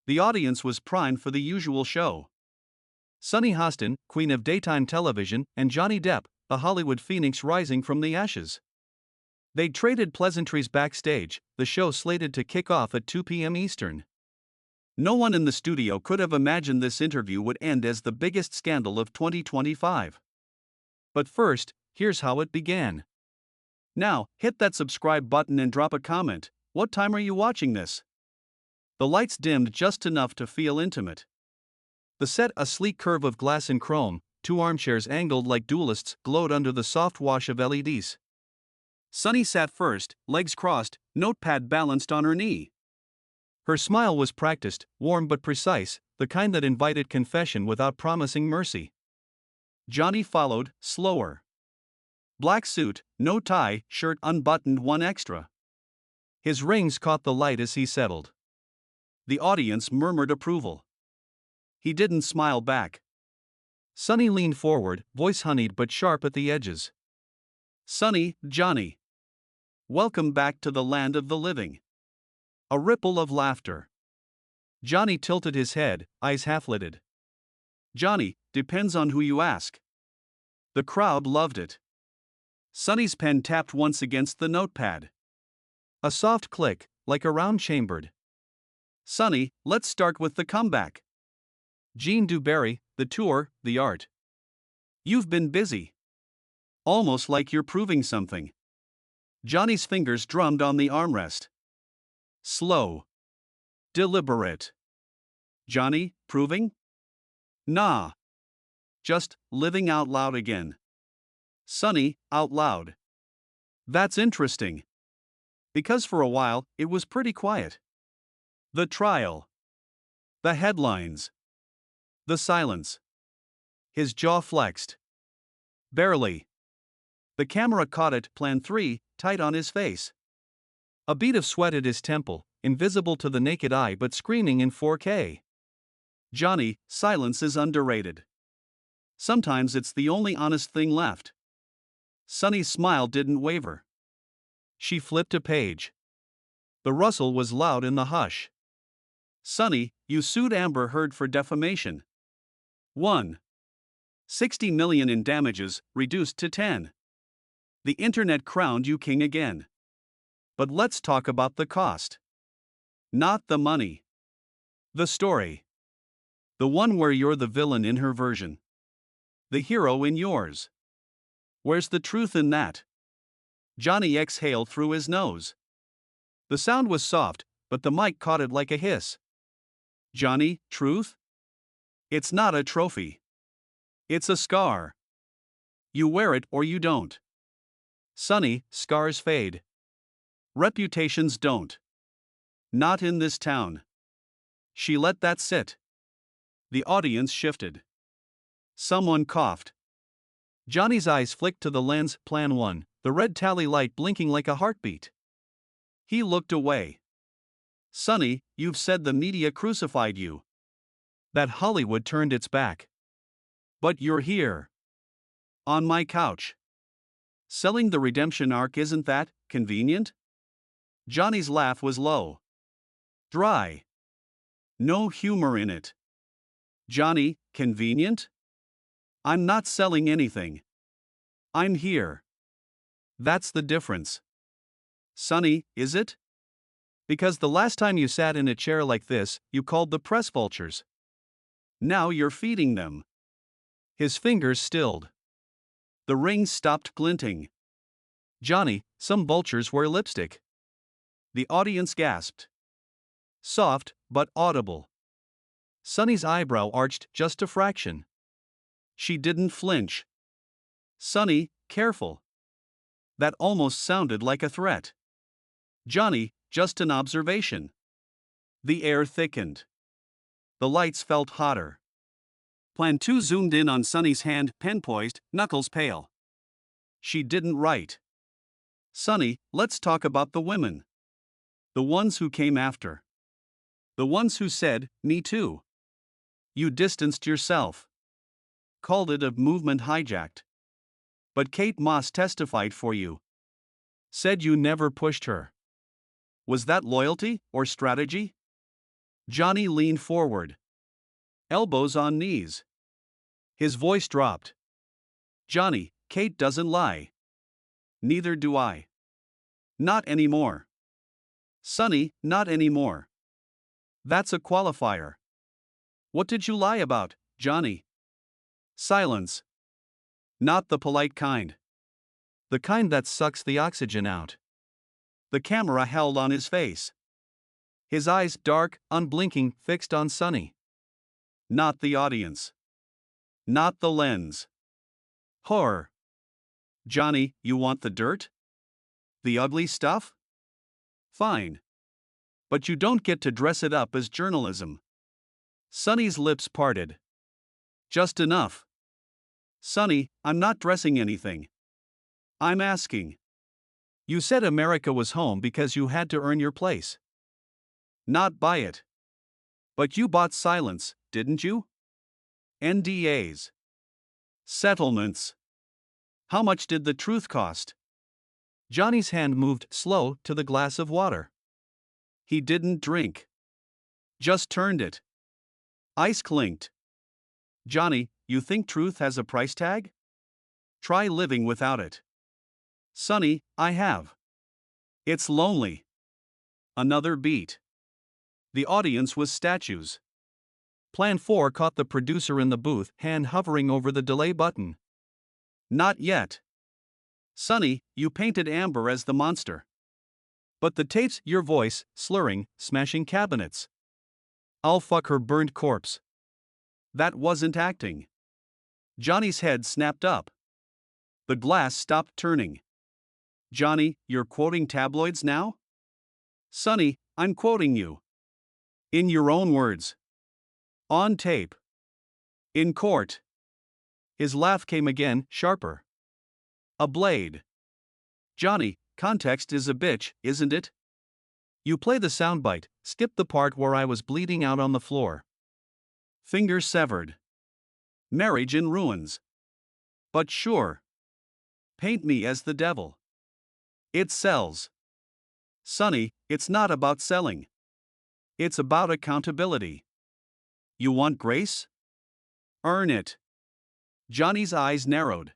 The audience was primed for the usual show. Sunny Hostin, queen of daytime television, and Johnny Depp, the Hollywood phoenix rising from the ashes. They'd traded pleasantries backstage, the show slated to kick off at 2 p.m. Eastern. No one in the studio could have imagined this interview would end as the biggest scandal of 2025. But first, here's how it began. Now, hit that subscribe button and drop a comment. What time are you watching this? The lights dimmed just enough to feel intimate. The set, a sleek curve of glass and chrome, two armchairs angled like duelists, glowed under the soft wash of LEDs. Sunny sat first, legs crossed, notepad balanced on her knee. Her smile was practiced, warm but precise, the kind that invited confession without promising mercy. Johnny followed, slower. Black suit, no tie, shirt unbuttoned one extra. His rings caught the light as he settled. The audience murmured approval. He didn't smile back. Sunny leaned forward, voice honeyed but sharp at the edges. Sunny, Johnny. Welcome back to the land of the living. A ripple of laughter. Johnny tilted his head, eyes half-lidded. Johnny, depends on who you ask. The crowd loved it. Sunny's pen tapped once against the notepad. A soft click, like a round chambered. Sunny, let's start with the comeback. Jean Dubarry, the tour, the art. You've been busy. Almost like you're proving something. Johnny's fingers drummed on the armrest. Slow. Deliberate. Johnny, proving? Nah. Just living out loud again. Sunny, out loud. That's interesting. Because for a while, it was pretty quiet. The trial. The headlines. The silence. His jaw flexed. Barely. The camera caught it, plan 3, tight on his face. A bead of sweat at his temple, invisible to the naked eye but screaming in 4K. Johnny, silence is underrated. Sometimes it's the only honest thing left. Sunny's smile didn't waver. She flipped a page. The rustle was loud in the hush. Sunny, you sued Amber Heard for defamation. 1. 60 million in damages, reduced to 10. The internet crowned you king again. But let's talk about the cost. Not the money. The story. The one where you're the villain in her version. The hero in yours. Where's the truth in that? Johnny exhaled through his nose. The sound was soft, but the mic caught it like a hiss. Johnny, truth? It's not a trophy. It's a scar. You wear it or you don't. Sunny, scars fade. Reputations don't. Not in this town. She let that sit. The audience shifted. Someone coughed. Johnny's eyes flicked to the lens, plan 1, the red tally light blinking like a heartbeat. He looked away. Sunny, you've said the media crucified you. That Hollywood turned its back. But you're here. On my couch. Selling the redemption arc, isn't that convenient? Johnny's laugh was low. Dry. No humor in it. Johnny, convenient? I'm not selling anything. I'm here. That's the difference. Sunny, is it? Because the last time you sat in a chair like this, you called the press vultures. Now you're feeding them. His fingers stilled. The rings stopped glinting. Johnny, some vultures wear lipstick. The audience gasped. Soft, but audible. Sunny's eyebrow arched just a fraction. She didn't flinch. Sunny, careful. That almost sounded like a threat. Johnny, just an observation. The air thickened. The lights felt hotter. Plan 2 zoomed in on Sunny's hand, pen poised, knuckles pale. She didn't write. Sunny, let's talk about the women. The ones who came after. The ones who said, me too. You distanced yourself. Called it a movement hijacked. But Kate Moss testified for you. Said you never pushed her. Was that loyalty or strategy? Johnny leaned forward, elbows on knees. His voice dropped. Johnny, Kate doesn't lie. Neither do I. Not anymore. Sonny, not anymore. That's a qualifier. What did you lie about, Johnny? Silence. Not the polite kind. The kind that sucks the oxygen out. The camera held on his face. His eyes dark, unblinking, fixed on Sonny. Not the audience. Not the lens. Horror. Johnny, you want the dirt? The ugly stuff? Fine. But you don't get to dress it up as journalism. Sonny's lips parted. Just enough. Sonny, I'm not dressing anything. I'm asking. You said America was home because you had to earn your place. Not buy it. But you bought silence, didn't you? NDAs. Settlements. How much did the truth cost? Johnny's hand moved slow to the glass of water. He didn't drink. Just turned it. Ice clinked. Johnny, you think truth has a price tag? Try living without it. Sonny, I have. It's lonely. Another beat. The audience was statues. Plan 4 caught the producer in the booth, hand hovering over the delay button. Not yet. Sonny, you painted Amber as the monster. But the tapes, your voice, slurring, smashing cabinets. I'll fuck her burnt corpse. That wasn't acting. Johnny's head snapped up. The glass stopped turning. Johnny, you're quoting tabloids now? Sonny, I'm quoting you. In your own words. On tape. In court. His laugh came again, sharper. A blade. Johnny, context is a bitch, isn't it? You play the soundbite, skip the part where I was bleeding out on the floor. Fingers severed. Marriage in ruins. But sure. Paint me as the devil. It sells. Sonny, it's not about selling. It's about accountability. You want grace? Earn it. Johnny's eyes narrowed.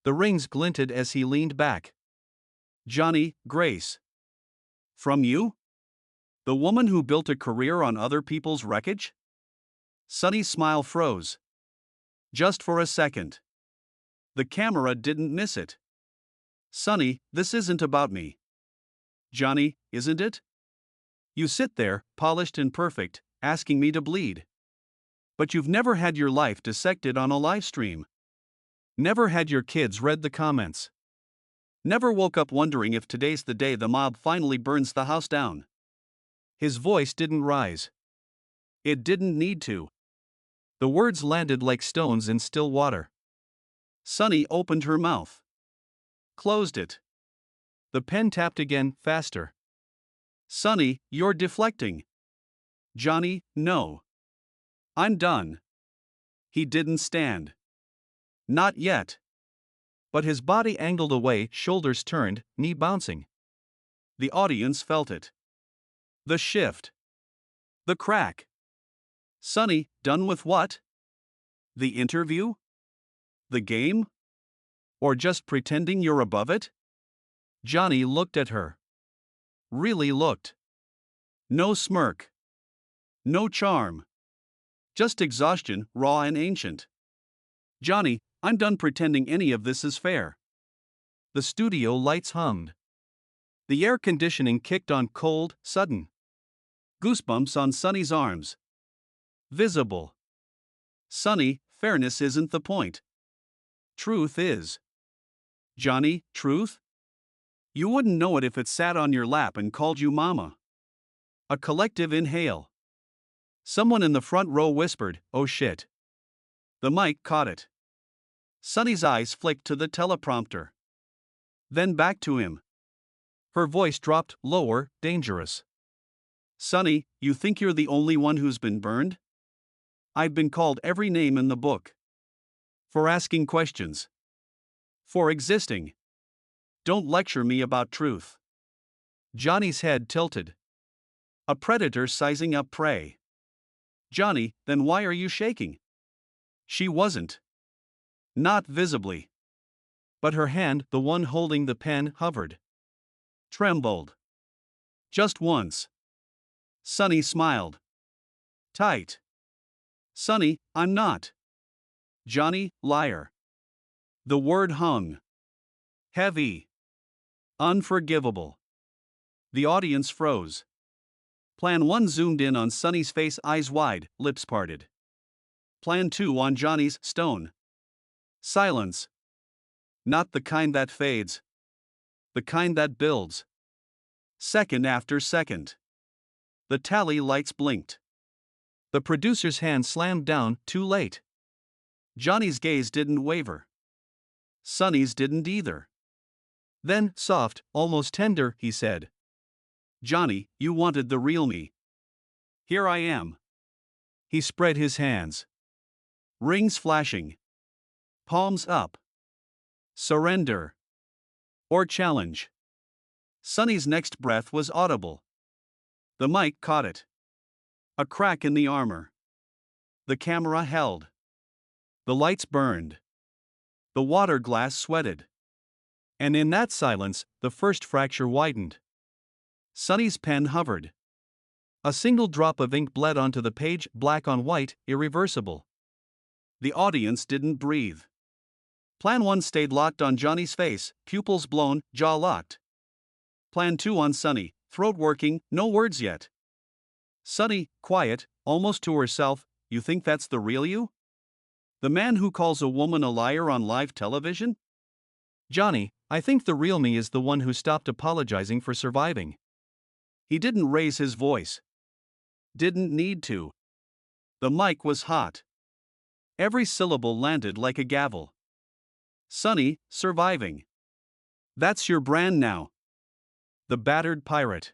The rings glinted as he leaned back. Johnny, grace. From you? The woman who built a career on other people's wreckage? Sonny's smile froze. Just for a second. The camera didn't miss it. Sonny, this isn't about me. Johnny, isn't it? You sit there, polished and perfect, asking me to bleed. But you've never had your life dissected on a live stream. Never had your kids read the comments. Never woke up wondering if today's the day the mob finally burns the house down. His voice didn't rise. It didn't need to. The words landed like stones in still water. Sonny opened her mouth. Closed it. The pen tapped again, faster. Sonny, you're deflecting. Johnny, no. I'm done. He didn't stand. Not yet. But his body angled away, shoulders turned, knee bouncing. The audience felt it. The shift. The crack. Sonny, done with what? The interview? The game? Or just pretending you're above it? Johnny looked at her. Really looked. No smirk. No charm. Just exhaustion, raw and ancient. Johnny, I'm done pretending any of this is fair. The studio lights hummed. The air conditioning kicked on cold, sudden. Goosebumps on Sonny's arms. Visible. Sonny, fairness isn't the point. Truth is. Johnny, truth? You wouldn't know it if it sat on your lap and called you mama. A collective inhale. Someone in the front row whispered, "Oh shit." The mic caught it. Sonny's eyes flicked to the teleprompter. Then back to him. Her voice dropped, lower, dangerous. Sonny, you think you're the only one who's been burned? I've been called every name in the book. For asking questions. For existing. Don't lecture me about truth. Johnny's head tilted. A predator sizing up prey. Johnny, then why are you shaking? She wasn't. Not visibly. But her hand, the one holding the pen, hovered. Trembled. Just once. Sonny smiled. Tight. Sonny, I'm not. Johnny, liar. The word hung. Heavy. Unforgivable. The audience froze. Plan 1 zoomed in on Sonny's face, eyes wide, lips parted. Plan 2 on Johnny's, stone. Silence. Not the kind that fades. The kind that builds. Second after second. The tally lights blinked. The producer's hand slammed down, too late. Johnny's gaze didn't waver. Sonny's didn't either. Then, soft, almost tender, he said, Johnny, you wanted the real me. Here I am. He spread his hands. Rings flashing. Palms up. Surrender. Or challenge. Sonny's next breath was audible. The mic caught it. A crack in the armor. The camera held. The lights burned. The water glass sweated. And in that silence, the first fracture widened. Sonny's pen hovered. A single drop of ink bled onto the page, black on white, irreversible. The audience didn't breathe. Plan 1 stayed locked on Johnny's face, pupils blown, jaw locked. Plan 2 on Sonny, throat working, no words yet. Sonny, quiet, almost to herself, you think that's the real you? The man who calls a woman a liar on live television? Johnny, I think the real me is the one who stopped apologizing for surviving. He didn't raise his voice. Didn't need to. The mic was hot. Every syllable landed like a gavel. Sonny, surviving. That's your brand now. The battered pirate.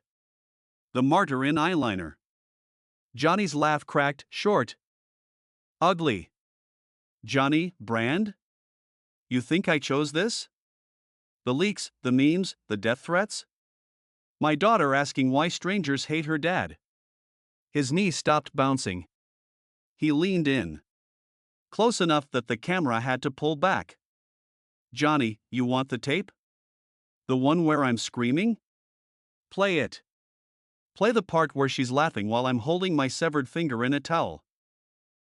The martyr in eyeliner. Johnny's laugh cracked, short. Ugly. Johnny, brand? You think I chose this? The leaks, the memes, the death threats? My daughter asking why strangers hate her dad. His knee stopped bouncing. He leaned in. Close enough that the camera had to pull back. Johnny, you want the tape? The one where I'm screaming? Play it. Play the part where she's laughing while I'm holding my severed finger in a towel.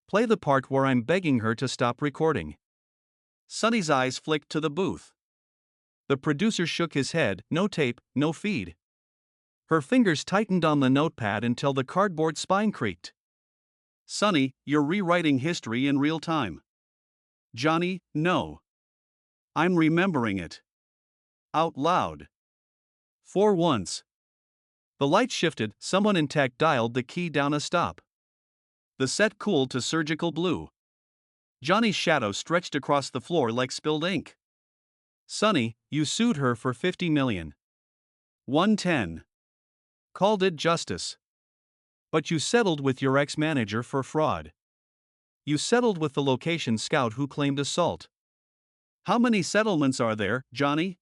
Play the part where I'm begging her to stop recording. Sonny's eyes flicked to the booth. The producer shook his head, no tape, no feed. Her fingers tightened on the notepad until the cardboard spine creaked. Sonny, you're rewriting history in real time. Johnny, no. I'm remembering it. Out loud. For once. The light shifted, someone in tech dialed the key down a stop. The set cooled to surgical blue. Johnny's shadow stretched across the floor like spilled ink. Sonny, you sued her for $50 million. 110. Called it justice. But you settled with your ex-manager for fraud. You settled with the location scout who claimed assault. How many settlements are there, Johnny?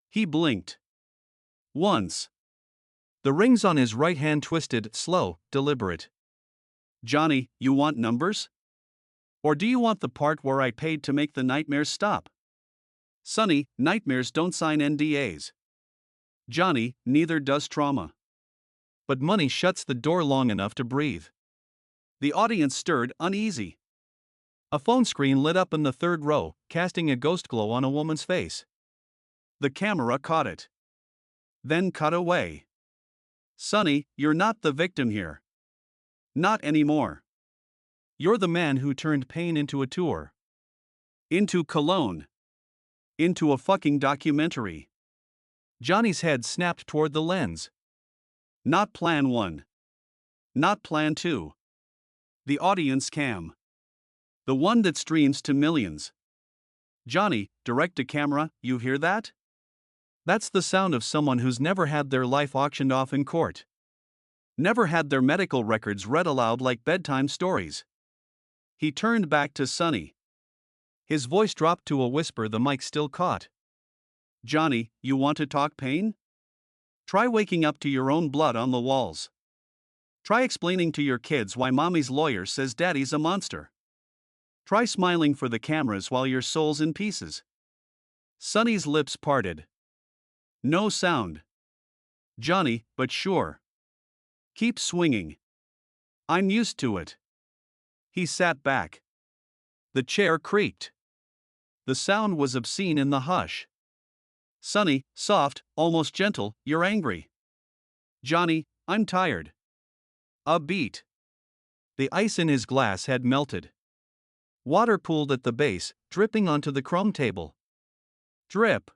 He blinked. Once. The rings on his right hand twisted, slow, deliberate. Johnny, you want numbers? Or do you want the part where I paid to make the nightmares stop? Sonny, nightmares don't sign NDAs. Johnny, neither does trauma. But money shuts the door long enough to breathe. The audience stirred, uneasy. A phone screen lit up in the third row, casting a ghost glow on a woman's face. The camera caught it. Then cut away. Sonny, you're not the victim here. Not anymore. You're the man who turned pain into a tour. Into cologne. Into a fucking documentary. Johnny's head snapped toward the lens. Not plan 1. Not plan 2. The audience cam. The one that streams to millions. Johnny, direct to camera, you hear that? That's the sound of someone who's never had their life auctioned off in court. Never had their medical records read aloud like bedtime stories. He turned back to Sonny. His voice dropped to a whisper the mic still caught. Johnny, you want to talk pain? Try waking up to your own blood on the walls. Try explaining to your kids why mommy's lawyer says daddy's a monster. Try smiling for the cameras while your soul's in pieces. Sonny's lips parted. No sound. Johnny, but sure. Keep swinging. I'm used to it. He sat back. The chair creaked. The sound was obscene in the hush. Sonny, soft, almost gentle, you're angry. Johnny, I'm tired. A beat. The ice in his glass had melted. Water pooled at the base, dripping onto the chrome table. Drip.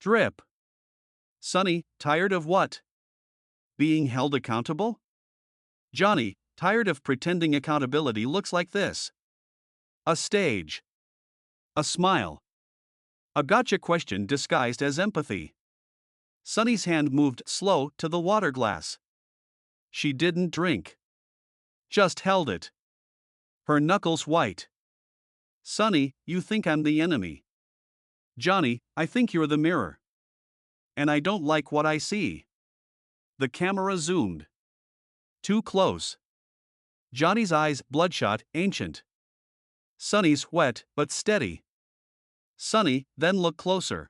Drip. Sonny, tired of what? Being held accountable? Johnny, tired of pretending accountability looks like this. A stage. A smile. A gotcha question disguised as empathy. Sonny's hand moved slow to the water glass. She didn't drink. Just held it. Her knuckles white. Sonny, you think I'm the enemy. Johnny, I think you're the mirror. And I don't like what I see. The camera zoomed. Too close. Johnny's eyes bloodshot, ancient. Sonny's wet, but steady. Sonny, then look closer.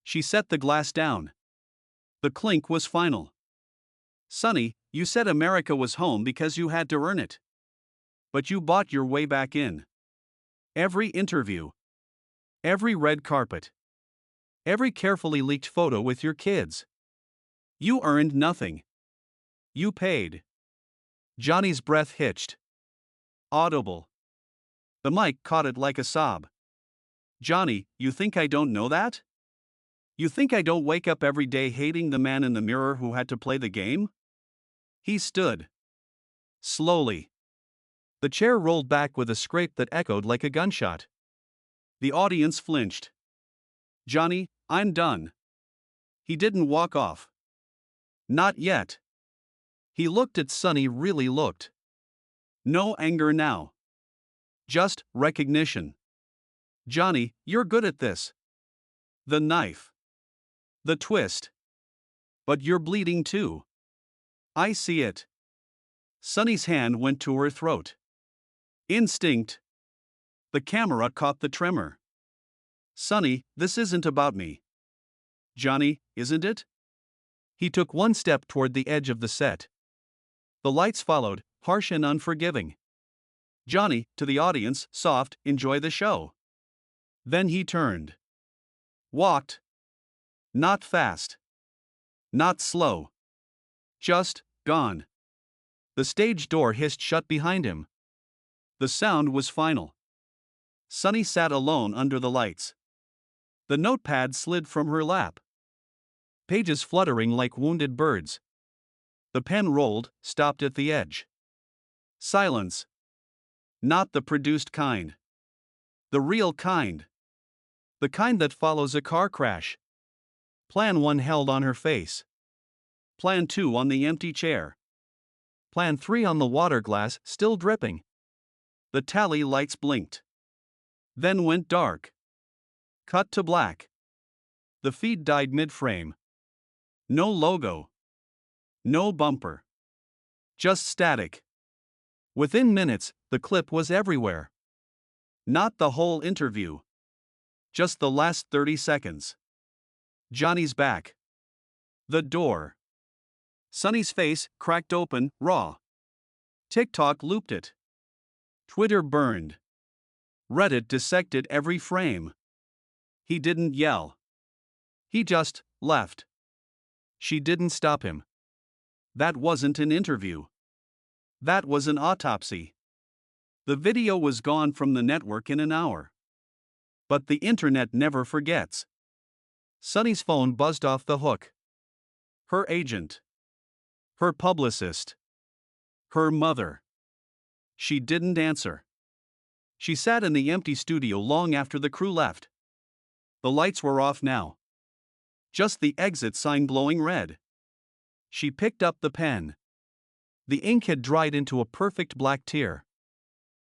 She set the glass down. The clink was final. Sonny, you said America was home because you had to earn it. But you bought your way back in. Every interview. Every red carpet. Every carefully leaked photo with your kids. You earned nothing. You paid. Johnny's breath hitched. Audible. The mic caught it like a sob. Johnny, you think I don't know that? You think I don't wake up every day hating the man in the mirror who had to play the game? He stood. Slowly. The chair rolled back with a scrape that echoed like a gunshot. The audience flinched. Johnny, I'm done. He didn't walk off. Not yet. He looked at Sonny, really looked. No anger now. Just recognition. Johnny, you're good at this. The knife. The twist. But you're bleeding too. I see it. Sonny's hand went to her throat. Instinct. The camera caught the tremor. Sonny, this isn't about me. Johnny, isn't it? He took one step toward the edge of the set. The lights followed, harsh and unforgiving. Johnny, to the audience, soft, enjoy the show. Then he turned. Walked. Not fast. Not slow. Just, gone. The stage door hissed shut behind him. The sound was final. Sonny sat alone under the lights. The notepad slid from her lap. Pages fluttering like wounded birds. The pen rolled, stopped at the edge. Silence. Not the produced kind. The real kind. The kind that follows a car crash. Plan 1 held on her face. Plan 2 on the empty chair. Plan 3 on the water glass, still dripping. The tally lights blinked. Then went dark. Cut to black. The feed died mid-frame. No logo. No bumper. Just static. Within minutes, the clip was everywhere. Not the whole interview. Just the last 30 seconds. Johnny's back. The door. Sonny's face, cracked open, raw. TikTok looped it. Twitter burned. Reddit dissected every frame. He didn't yell. He just left. She didn't stop him. That wasn't an interview. That was an autopsy. The video was gone from the network in an hour. But the internet never forgets. Sonny's phone buzzed off the hook. Her agent. Her publicist. Her mother. She didn't answer. She sat in the empty studio long after the crew left. The lights were off now. Just the exit sign glowing red. She picked up the pen. The ink had dried into a perfect black tear.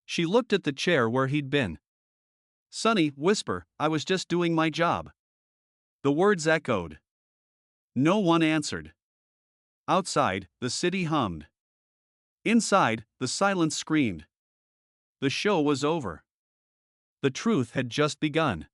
She looked at the chair where he'd been. Sonny, whisper, I was just doing my job. The words echoed. No one answered. Outside, the city hummed. Inside, the silence screamed. The show was over. The truth had just begun.